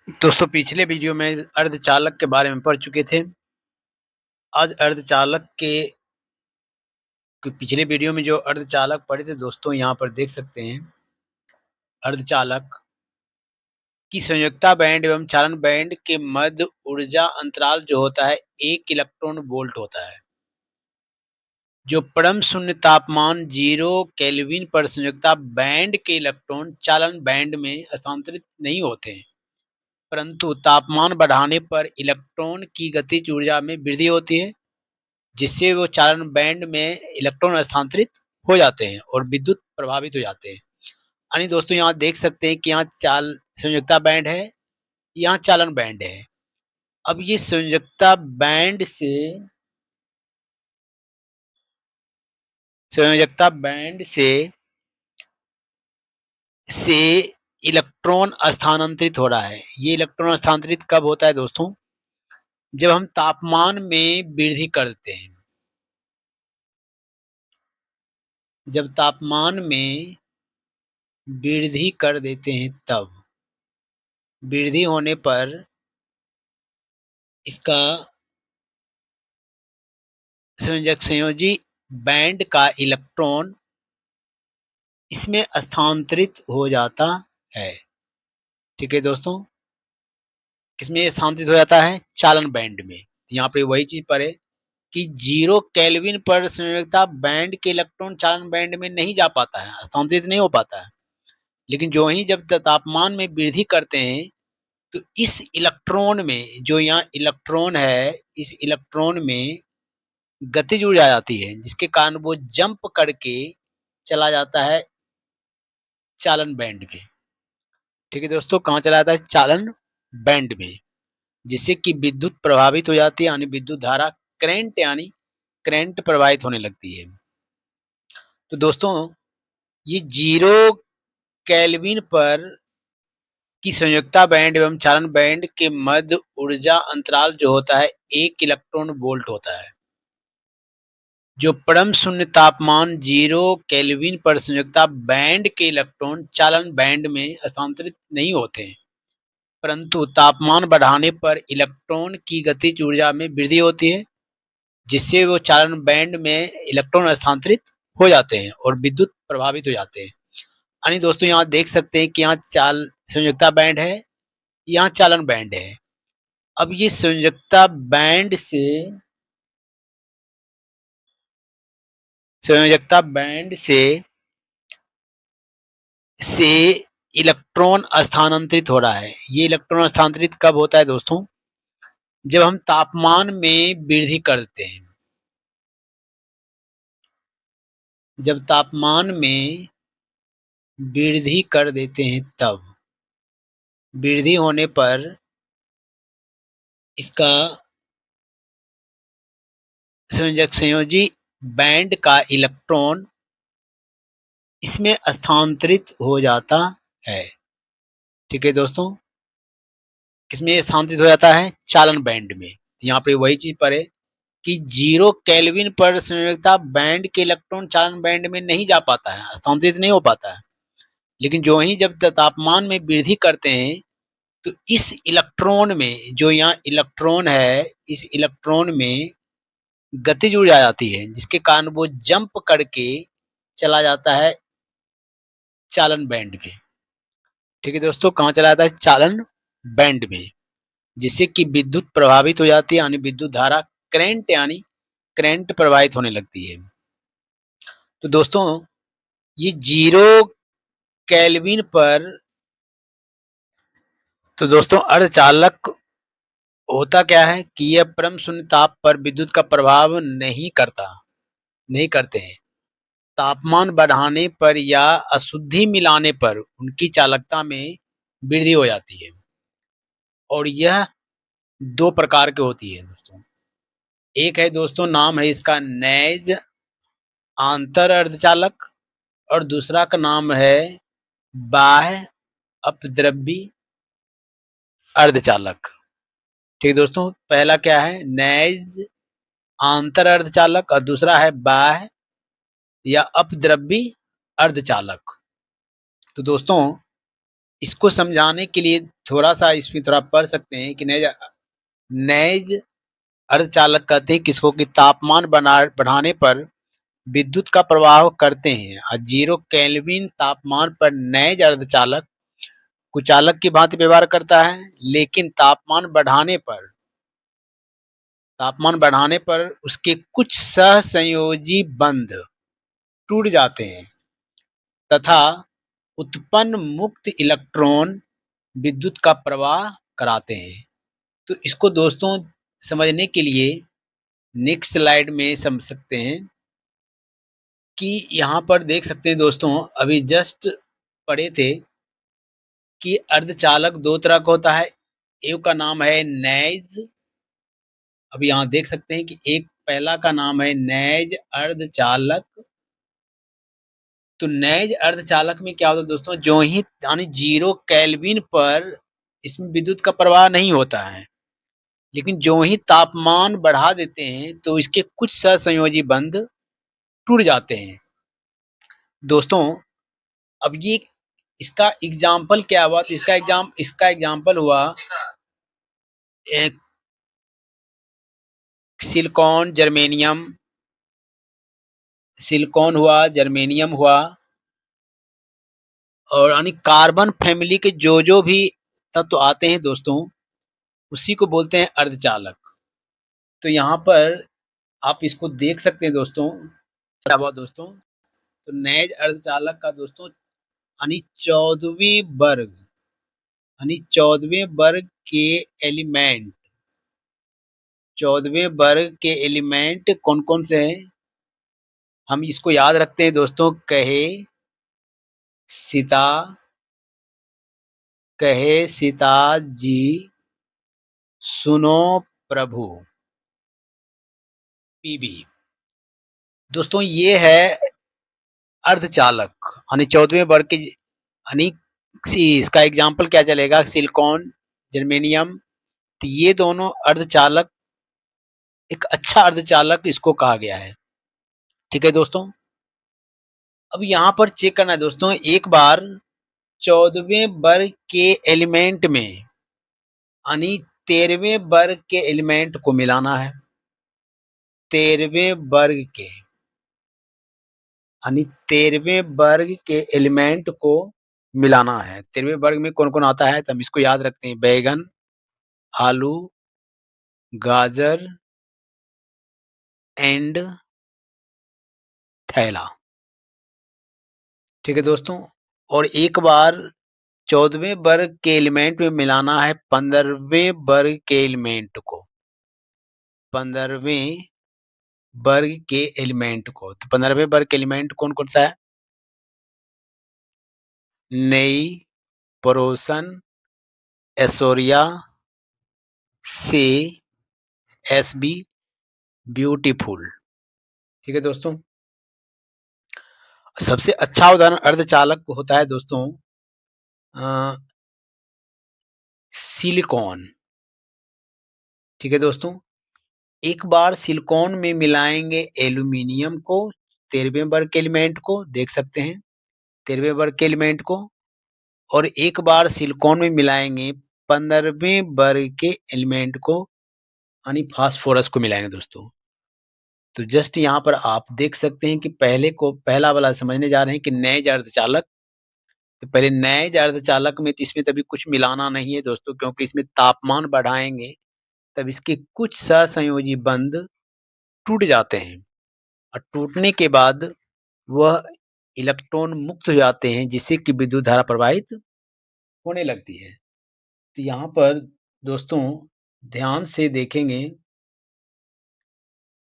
दोस्तों पिछले वीडियो में अर्धचालक के बारे में पढ़ चुके थे। आज अर्धचालक के पिछले वीडियो में जो अर्धचालक पढ़े थे दोस्तों, यहाँ पर देख सकते हैं अर्धचालक की संयोजकता बैंड एवं चालन बैंड के मध्य ऊर्जा अंतराल जो होता है 1 इलेक्ट्रॉन वोल्ट होता है। जो परम शून्य तापमान 0 केल्विन पर संयोजकता बैंड के इलेक्ट्रॉन चालन बैंड में हस्तांतरित नहीं होते हैं, परंतु तापमान बढ़ाने पर इलेक्ट्रॉन की गतिज ऊर्जा में वृद्धि होती है, जिससे वो चालन बैंड में इलेक्ट्रॉन स्थानांतरित हो जाते हैं और विद्युत प्रभावित हो जाते हैं। यानी दोस्तों यहाँ देख सकते हैं कि यहाँ संयोजकता बैंड है, यहाँ चालन बैंड है। अब ये संयोजकता बैंड से इलेक्ट्रॉन स्थानांतरित हो रहा है। ये इलेक्ट्रॉन स्थानांतरित कब होता है दोस्तों? जब हम तापमान में वृद्धि करते हैं। जब तापमान में वृद्धि कर देते हैं तब वृद्धि होने पर इसका संयोजी बैंड का इलेक्ट्रॉन इसमें स्थानांतरित हो जाता है। ठीक है दोस्तों, किसमें स्थानांतरित हो जाता है? चालन बैंड में। यहाँ पे वही चीज पर है कि 0 केल्विन पर संयोजकता बैंड के इलेक्ट्रॉन चालन बैंड में नहीं जा पाता है, स्थानांतरित नहीं हो पाता है। लेकिन जो ही जब तापमान में वृद्धि करते हैं तो इस इलेक्ट्रॉन में, जो यहाँ इलेक्ट्रॉन है, इस इलेक्ट्रॉन में गतिज ऊर्जा आ जाती है, जिसके कारण वो जंप करके चला जाता है चालन बैंड में। ठीक है दोस्तों, कहाँ चला जाता है? चालन बैंड में, जिससे कि विद्युत प्रभावित हो जाती है, यानी विद्युत धारा करंट प्रवाहित होने लगती है। तो दोस्तों ये 0 केल्विन पर की संयोजकता बैंड एवं चालन बैंड के मध्य ऊर्जा अंतराल जो होता है 1 इलेक्ट्रॉन वोल्ट होता है। जो परम शून्य तापमान 0 केल्विन पर संयोजकता बैंड के इलेक्ट्रॉन चालन बैंड में हस्तांतरित नहीं होते हैं, परंतु तापमान बढ़ाने पर इलेक्ट्रॉन की गतिज ऊर्जा में वृद्धि होती है, जिससे वो चालन बैंड में इलेक्ट्रॉन स्थानांतरित हो जाते हैं और विद्युत प्रभावित हो जाते हैं। यानी दोस्तों यहाँ देख सकते हैं कि यहाँ संयोजकता बैंड है, यहाँ चालन बैंड है। अब ये संयोजकता बैंड से इलेक्ट्रॉन स्थानांतरित हो रहा है। ये इलेक्ट्रॉन स्थानांतरित कब होता है दोस्तों? जब हम तापमान में वृद्धि करते हैं। जब तापमान में वृद्धि कर देते हैं तब वृद्धि होने पर इसका संयोजी बैंड का इलेक्ट्रॉन इसमें स्थानांतरित हो जाता है। ठीक है दोस्तों, किसमें स्थानांतरित हो जाता है? चालन बैंड में। यहाँ पे वही चीज पर है कि 0 केल्विन पर संयोजकता बैंड के इलेक्ट्रॉन चालन बैंड में नहीं जा पाता है, स्थानांतरित नहीं हो पाता है। लेकिन जो ही जब तापमान में वृद्धि करते हैं तो इस इलेक्ट्रॉन में, जो यहाँ इलेक्ट्रॉन है, इस इलेक्ट्रॉन में गतिज ऊर्जा आ जाती है, जिसके कारण वो जंप करके चला जाता है चालन बैंड में। ठीक है दोस्तों, कहाँ चला जाता है? चालन बैंड में, जिससे कि विद्युत प्रभावित हो जाती है, यानी विद्युत धारा करंट प्रवाहित होने लगती है। तो दोस्तों ये 0 केल्विन पर, तो दोस्तों अर्धचालक होता क्या है कि यह परम शून्य ताप पर विद्युत का प्रभाव नहीं करते हैं। तापमान बढ़ाने पर या अशुद्धि मिलाने पर उनकी चालकता में वृद्धि हो जाती है, और यह 2 प्रकार की होती है दोस्तों। एक है दोस्तों, नाम है इसका नैज आंतर अर्धचालक, और दूसरा का नाम है बाह्य अपद्रव्य अर्धचालक। ठीक दोस्तों, पहला क्या है? नैज आंतर अर्धचालक, और दूसरा है बाह्य या अपद्रव्य अर्धचालक। तो दोस्तों इसको समझाने के लिए थोड़ा-सा इसमें थोड़ा पढ़ सकते हैं कि नैज अर्धचालक कहते हैं किसको कि तापमान बढ़ाने पर विद्युत का प्रवाह करते हैं और 0 केल्विन तापमान पर नैज अर्धचालक कुचालक की भांति व्यवहार करता है, लेकिन तापमान बढ़ाने पर उसके कुछ सहसंयोजी बंध टूट जाते हैं तथा उत्पन्न मुक्त इलेक्ट्रॉन विद्युत का प्रवाह कराते हैं। तो इसको दोस्तों समझने के लिए नेक्स्ट स्लाइड में समझ सकते हैं कि यहाँ पर देख सकते हैं दोस्तों, अभी जस्ट पढ़े थे कि अर्धचालक दो तरह का होता है। एक का नाम है नैज। अभी यहाँ देख सकते हैं कि एक पहला का नाम है नैज अर्धचालक। तो नैज अर्धचालक में क्या होता है दोस्तों, जो ही यानी 0 केल्विन पर इसमें विद्युत का प्रवाह नहीं होता है, लेकिन जो ही तापमान बढ़ा देते हैं तो इसके कुछ सहसंयोजी बंध टूट जाते हैं। दोस्तों अब ये इसका एग्जाम्पल क्या हुआ, तो इसका एग्जाम्पल हुआ एक सिलिकॉन हुआ, जर्मेनियम हुआ, और यानी कार्बन फैमिली के जो भी तत्व आते हैं दोस्तों, उसी को बोलते हैं अर्धचालक। तो यहाँ पर आप इसको देख सकते हैं दोस्तों, क्या हुआ दोस्तों, तो नैज अर्धचालक का दोस्तों यानी 14वें वर्ग के एलिमेंट 14वें वर्ग के एलिमेंट कौन कौन से हैं, हम इसको याद रखते हैं दोस्तों। सीता जी सुनो प्रभु, पीबी। दोस्तों ये है अर्धचालक यानी 14वें वर्ग के यानी इसका एग्जाम्पल क्या चलेगा, सिलिकॉन, जर्मेनियम। तो ये दोनों अर्धचालक, एक अच्छा अर्धचालक इसको कहा गया है। ठीक है दोस्तों, अब यहाँ पर चेक करना है दोस्तों, एक बार 14वें वर्ग के एलिमेंट में यानी 13वें वर्ग के एलिमेंट को मिलाना है। 13वें वर्ग के यानी 13वें वर्ग के एलिमेंट को मिलाना है। 13वें वर्ग में कौन कौन आता है, तो हम इसको याद रखते हैं। बैगन, आलू, गाजर एंड थैला। ठीक है दोस्तों, और एक बार 14वें वर्ग के एलिमेंट में मिलाना है 15वें वर्ग के एलिमेंट को। 15वें वर्ग के एलिमेंट को, तो 15वें वर्ग के एलिमेंट कौन कौन सा है, नई, परोसन, एसोरिया, से, एसबी, ब्यूटीफुल। ठीक है दोस्तों, सबसे अच्छा उदाहरण अर्धचालक होता है दोस्तों सिलिकॉन। ठीक है दोस्तों, एक बार सिलिकॉन में मिलाएंगे एल्यूमिनियम को, 13वें वर्ग के एलिमेंट को देख सकते हैं, 13वें वर्ग के एलिमेंट को, और एक बार सिलिकॉन में मिलाएंगे 15वें वर्ग के एलिमेंट को यानी फास्फोरस को मिलाएंगे दोस्तों। तो जस्ट यहाँ पर आप देख सकते हैं कि पहला वाला समझने जा रहे हैं कि नैज अर्धचालक। तो पहले नैज अर्धचालक में तो इसमें तभी कुछ मिलाना नहीं है दोस्तों, क्योंकि इसमें तापमान बढ़ाएंगे तब इसके कुछ सहसंयोजी बंध टूट जाते हैं, और टूटने के बाद वह इलेक्ट्रॉन मुक्त हो जाते हैं, जिससे कि विद्युत धारा प्रवाहित होने लगती है। तो यहाँ पर दोस्तों ध्यान से देखेंगे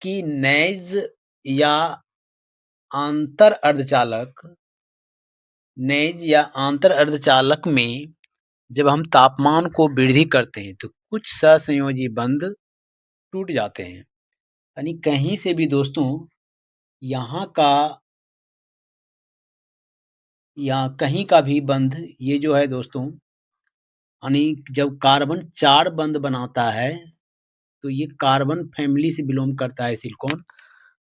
कि नैज या आंतर अर्धचालक आंतर अर्धचालक में जब हम तापमान को वृद्धि करते हैं तो कुछ सहसंयोजी बंध टूट जाते हैं। यानी कहीं से भी दोस्तों यहाँ का या कहीं का भी बंध, ये जो है दोस्तों, यानी जब कार्बन 4 बंध बनाता है तो ये कार्बन फैमिली से बिलोंग करता है सिलिकॉन,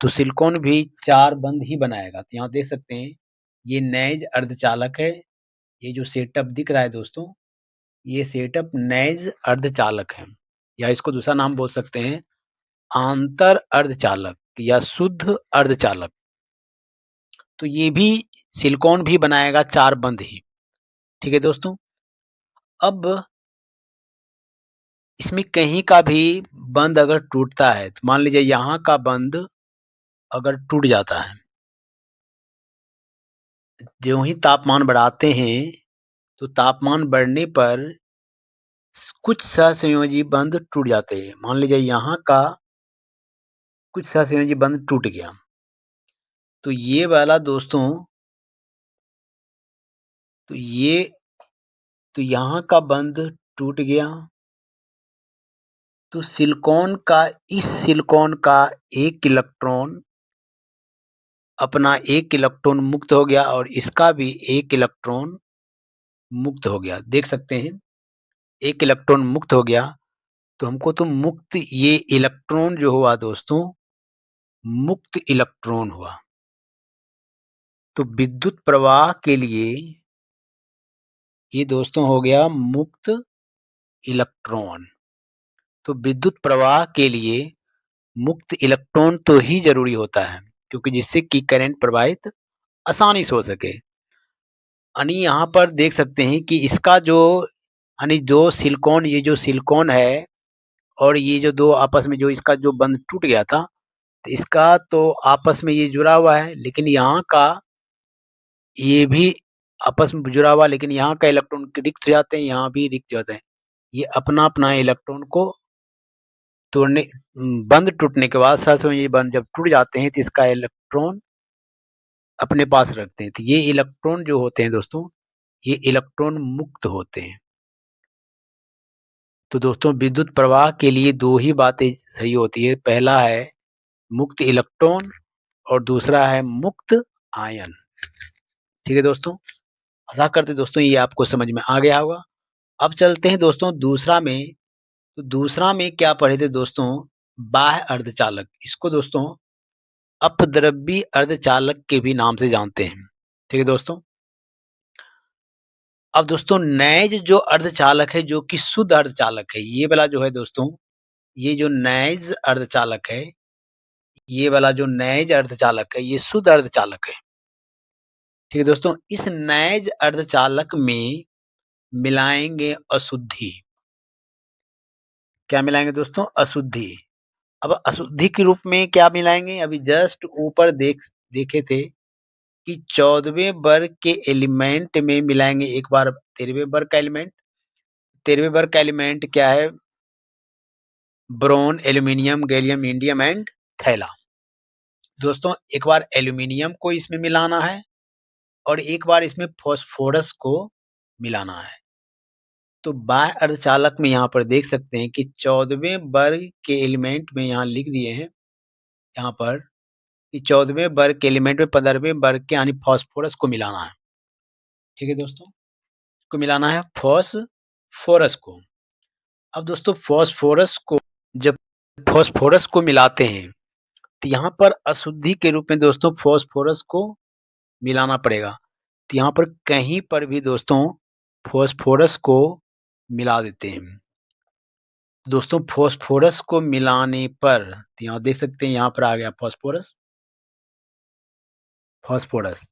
तो सिलिकॉन भी 4 बंध ही बनाएगा। तो यहाँ देख सकते हैं ये नैज अर्धचालक है, ये जो सेटअप दिख रहा है दोस्तों, ये सेटअप नैज अर्धचालक है, या इसको दूसरा नाम बोल सकते हैं आंतर अर्धचालक या शुद्ध अर्धचालक। तो ये भी सिलिकॉन भी बनाएगा 4 बंद ही। ठीक है दोस्तों। अब इसमें कहीं का भी बंद अगर टूटता है, तो मान लीजिए यहाँ का बंद अगर टूट जाता है, ज्यों ही तापमान बढ़ाते हैं, तो तापमान बढ़ने पर कुछ सहसंयोजी बंध टूट जाते हैं। मान लीजिए यहाँ का कुछ सहसंयोजी बंध टूट गया, तो ये वाला दोस्तों, तो ये तो यहाँ का बंध टूट गया, तो इस सिलिकॉन का एक इलेक्ट्रॉन अपना एक इलेक्ट्रॉन मुक्त हो गया और इसका भी एक इलेक्ट्रॉन मुक्त हो गया। देख सकते हैं, एक इलेक्ट्रॉन मुक्त हो गया, तो हमको तो मुक्त ये इलेक्ट्रॉन जो हुआ दोस्तों, मुक्त इलेक्ट्रॉन हुआ। तो विद्युत प्रवाह के लिए ये दोस्तों हो गया मुक्त इलेक्ट्रॉन। तो विद्युत प्रवाह के लिए मुक्त इलेक्ट्रॉन तो ही जरूरी होता है, क्योंकि जिससे कि करंट प्रवाहित आसानी से हो सके। यानी यहाँ पर देख सकते हैं कि इसका जो यानी जो सिलिकॉन, ये जो सिलिकॉन है और ये जो दो आपस में जो इसका जो बंध टूट गया था, तो इसका तो आपस में ये जुड़ा हुआ है, लेकिन यहाँ का ये भी आपस में जुड़ा हुआ, लेकिन यहाँ का इलेक्ट्रॉन रिक्त हो जाते हैं, यहाँ भी रिक्त हो जाते हैं। ये अपना अपना इलेक्ट्रॉन को तोड़ने बंध टूटने के बाद साथ में ये बंध जब टूट जाते हैं, तो इसका इलेक्ट्रॉन अपने पास रखते हैं। तो ये इलेक्ट्रॉन जो होते हैं दोस्तों, ये इलेक्ट्रॉन मुक्त होते हैं। तो दोस्तों विद्युत प्रवाह के लिए दो ही बातें सही होती है, पहला है मुक्त इलेक्ट्रॉन और दूसरा है मुक्त आयन। ठीक है दोस्तों, आशा करते दोस्तों ये आपको समझ में आ गया होगा। अब चलते हैं दोस्तों दूसरा में। तो दूसरा में क्या पढ़े थे दोस्तों, बाह्य अर्धचालक। इसको दोस्तों अपद्रव्यी अर्धचालक के भी नाम से जानते हैं। ठीक है दोस्तों। अब दोस्तों नैज जो अर्धचालक है, जो कि शुद्ध अर्धचालक है, ये वाला जो है दोस्तों, ये जो नैज अर्धचालक है, ये वाला जो नैज अर्धचालक है, ये शुद्ध अर्धचालक है। ठीक है दोस्तों। इस नैज अर्धचालक में मिलाएंगे अशुद्धि। क्या मिलाएंगे दोस्तों, अशुद्धि। अब अशुद्धि के रूप में क्या मिलाएंगे, अभी जस्ट ऊपर देखे थे कि 14वें वर्ग के एलिमेंट में मिलाएंगे एक बार 13वें वर्ग का एलिमेंट। 13वें वर्ग का एलिमेंट क्या है, boron, aluminium, gallium, indium and thallium. दोस्तों एक बार एल्यूमिनियम को इसमें मिलाना है और एक बार इसमें फास्फोरस को मिलाना है। तो बाह्य अर्धचालक में यहाँ पर देख सकते हैं कि 14वें वर्ग के एलिमेंट में यहाँ लिख दिए हैं, यहाँ पर कि 14वें वर्ग के एलिमेंट में 15वें वर्ग के यानी फास्फोरस को मिलाना है। ठीक है दोस्तों, को मिलाना है फास्फोरस को। अब दोस्तों फास्फोरस को जब फास्फोरस को मिलाते हैं, तो यहाँ पर अशुद्धि के रूप में दोस्तों फास्फोरस को मिलाना पड़ेगा। तो यहाँ पर कहीं पर भी दोस्तों फास्फोरस को मिला देते हैं। दोस्तों फास्फोरस को मिलाने पर, तो यहाँ देख सकते हैं, यहाँ पर आ गया फास्फोरस। फास्फोरस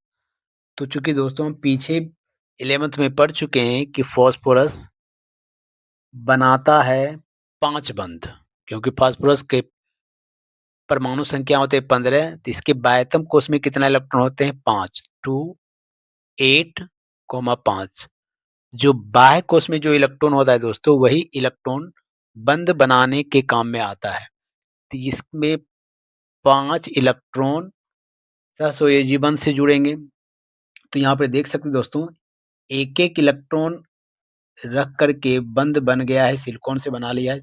तो चूंकि दोस्तों हम पीछे 11th में पढ़ चुके हैं कि फास्फोरस बनाता है 5 बंध, क्योंकि फास्फोरस के परमाणु संख्या होते हैं 15, तो इसके बाह्यतम कोश में कितना इलेक्ट्रॉन होते हैं, 5, 2, 8, 5। जो बाह्य कोश में जो इलेक्ट्रॉन होता है दोस्तों, वही इलेक्ट्रॉन बंध बनाने के काम में आता है। तो इसमें 5 इलेक्ट्रॉन सहसंयोजी बंध से जुड़ेंगे। तो यहाँ पे देख सकते हैं दोस्तों, एक एक इलेक्ट्रॉन रख करके बंध बन गया है, सिलिकॉन से बना लिया है,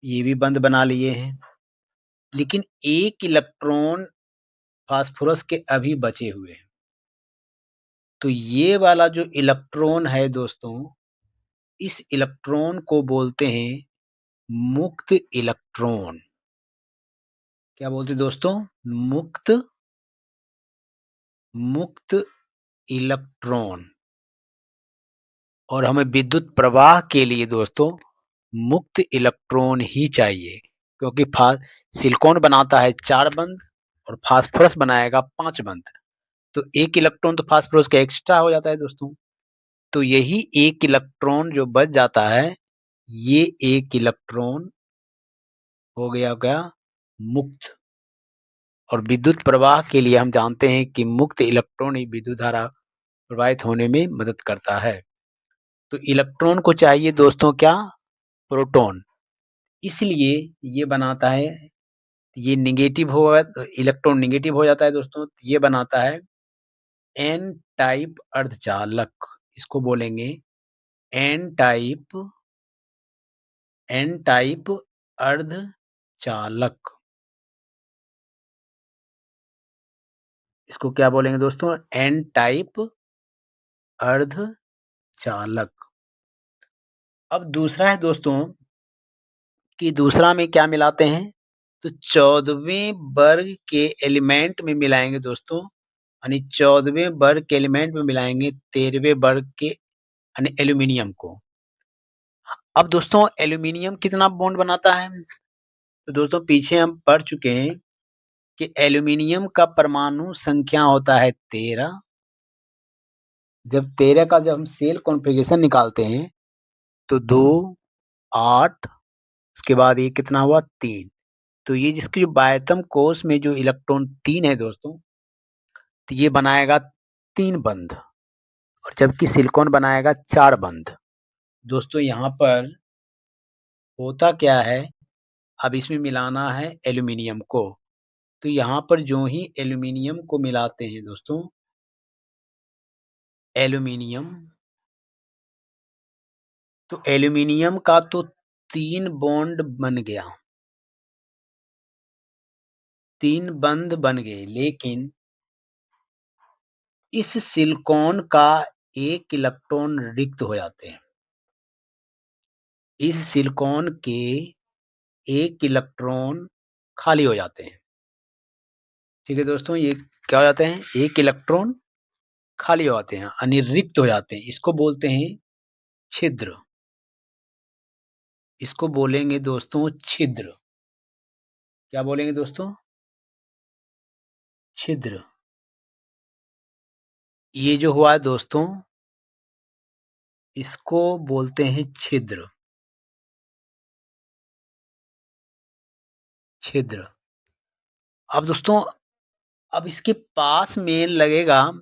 ये भी बंध बना लिए हैं, लेकिन एक इलेक्ट्रॉन फास्फोरस के अभी बचे हुए हैं। तो ये वाला जो इलेक्ट्रॉन है दोस्तों, इस इलेक्ट्रॉन को बोलते हैं मुक्त इलेक्ट्रॉन। क्या बोलते हैं दोस्तों, मुक्त मुक्त इलेक्ट्रॉन। और हमें विद्युत प्रवाह के लिए दोस्तों मुक्त इलेक्ट्रॉन ही चाहिए, क्योंकि सिलिकॉन बनाता है 4 बंध और फास्फोरस बनाएगा 5 बंध। तो 1 इलेक्ट्रॉन तो फास्फोरस का एक्स्ट्रा हो जाता है दोस्तों। तो यही 1 इलेक्ट्रॉन जो बच जाता है, ये 1 इलेक्ट्रॉन हो गया मुक्त। और विद्युत प्रवाह के लिए हम जानते हैं कि मुक्त इलेक्ट्रॉन ही विद्युत धारा प्रवाहित होने में मदद करता है। तो इलेक्ट्रॉन को चाहिए दोस्तों क्या? प्रोटॉन। इसलिए ये बनाता है, ये निगेटिव होगा, इलेक्ट्रॉन निगेटिव हो जाता है दोस्तों, ये बनाता है एन टाइप अर्धचालक। इसको बोलेंगे एन टाइप अर्धचालक। इसको क्या बोलेंगे दोस्तों? एन टाइप अर्धचालक। अब दूसरा है दोस्तों कि दूसरा में क्या मिलाते हैं? तो 14वें वर्ग के एलिमेंट में मिलाएंगे दोस्तों, यानी 14वें वर्ग के एलिमेंट में मिलाएंगे 13वें वर्ग के यानी एल्यूमिनियम को। अब दोस्तों एल्यूमिनियम कितना बॉन्ड बनाता है? तो दोस्तों पीछे हम पढ़ चुके हैं कि एल्यूमिनियम का परमाणु संख्या होता है 13। जब 13 का जब हम सेल कॉन्फ़िगरेशन निकालते हैं तो 2, 8, उसके बाद ये कितना हुआ? 3। तो ये जिसकी जो बायतम कोष में जो इलेक्ट्रॉन 3 है दोस्तों, तो ये बनाएगा 3 बंध, और जबकि सिलिकॉन बनाएगा 4 बंध। दोस्तों यहाँ पर होता क्या है, अब इसमें मिलाना है एल्यूमिनियम को। तो यहाँ पर जो ही एल्यूमिनियम को मिलाते हैं दोस्तों, एल्यूमिनियम, तो एल्यूमिनियम का तो 3 बॉन्ड बन गया, 3 बंध बन गए, लेकिन इस सिलिकॉन का 1 इलेक्ट्रॉन रिक्त हो जाते हैं। इस सिलिकॉन के 1 इलेक्ट्रॉन खाली हो जाते हैं। ठीक है दोस्तों, ये क्या हो जाते हैं? 1 इलेक्ट्रॉन खाली हो जाते हैं, यानी रिक्त हो जाते हैं। इसको बोलते हैं छिद्र। इसको बोलेंगे दोस्तों छिद्र। क्या बोलेंगे दोस्तों? छिद्र। ये जो हुआ है दोस्तों, इसको बोलते हैं छिद्र। छिद्र। अब दोस्तों, अब इसके पास में लगेगा,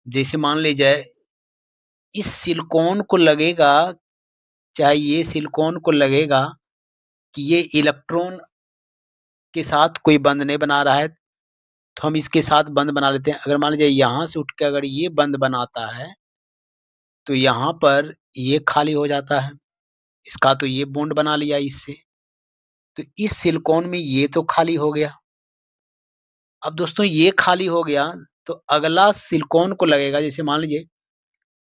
जैसे मान लीजिए इस सिलिकॉन को लगेगा, चाहे ये सिलिकॉन को लगेगा कि ये इलेक्ट्रॉन के साथ कोई बंध नहीं बना रहा है, तो हम इसके साथ बंध बना लेते हैं। अगर मान लीजिए यहाँ से उठ के अगर ये बंध बनाता है, तो यहाँ पर ये खाली हो जाता है। इसका तो ये बॉन्ड बना लिया इससे, तो इस सिलिकॉन में ये तो खाली हो गया। अब दोस्तों ये खाली हो गया, तो अगला सिलिकॉन को लगेगा, जैसे मान लीजिए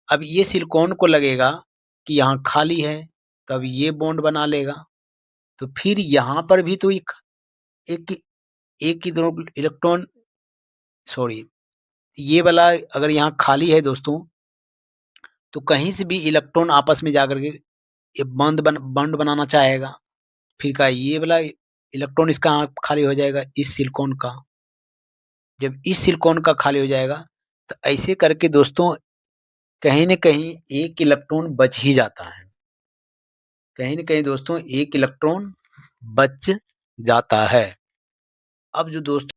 अब ये सिलिकॉन को लगेगा कि यहाँ खाली है, तो अब ये बॉन्ड बना लेगा। तो फिर यहाँ पर भी तो एक एक इलेक्ट्रॉन, सॉरी, ये वाला अगर यहाँ खाली है दोस्तों, तो कहीं से भी इलेक्ट्रॉन आपस में जाकर के ये बॉन्ड बनाना चाहेगा। फिर का ये वाला इलेक्ट्रॉन इसका खाली हो जाएगा, इस सिलिकॉन का। जब इस सिलिकॉन का खाली हो जाएगा, तो ऐसे करके दोस्तों कहीं न कहीं 1 इलेक्ट्रॉन बच ही जाता है। कहीं न कहीं दोस्तों 1 इलेक्ट्रॉन बच जाता है। अब जो दोस्तों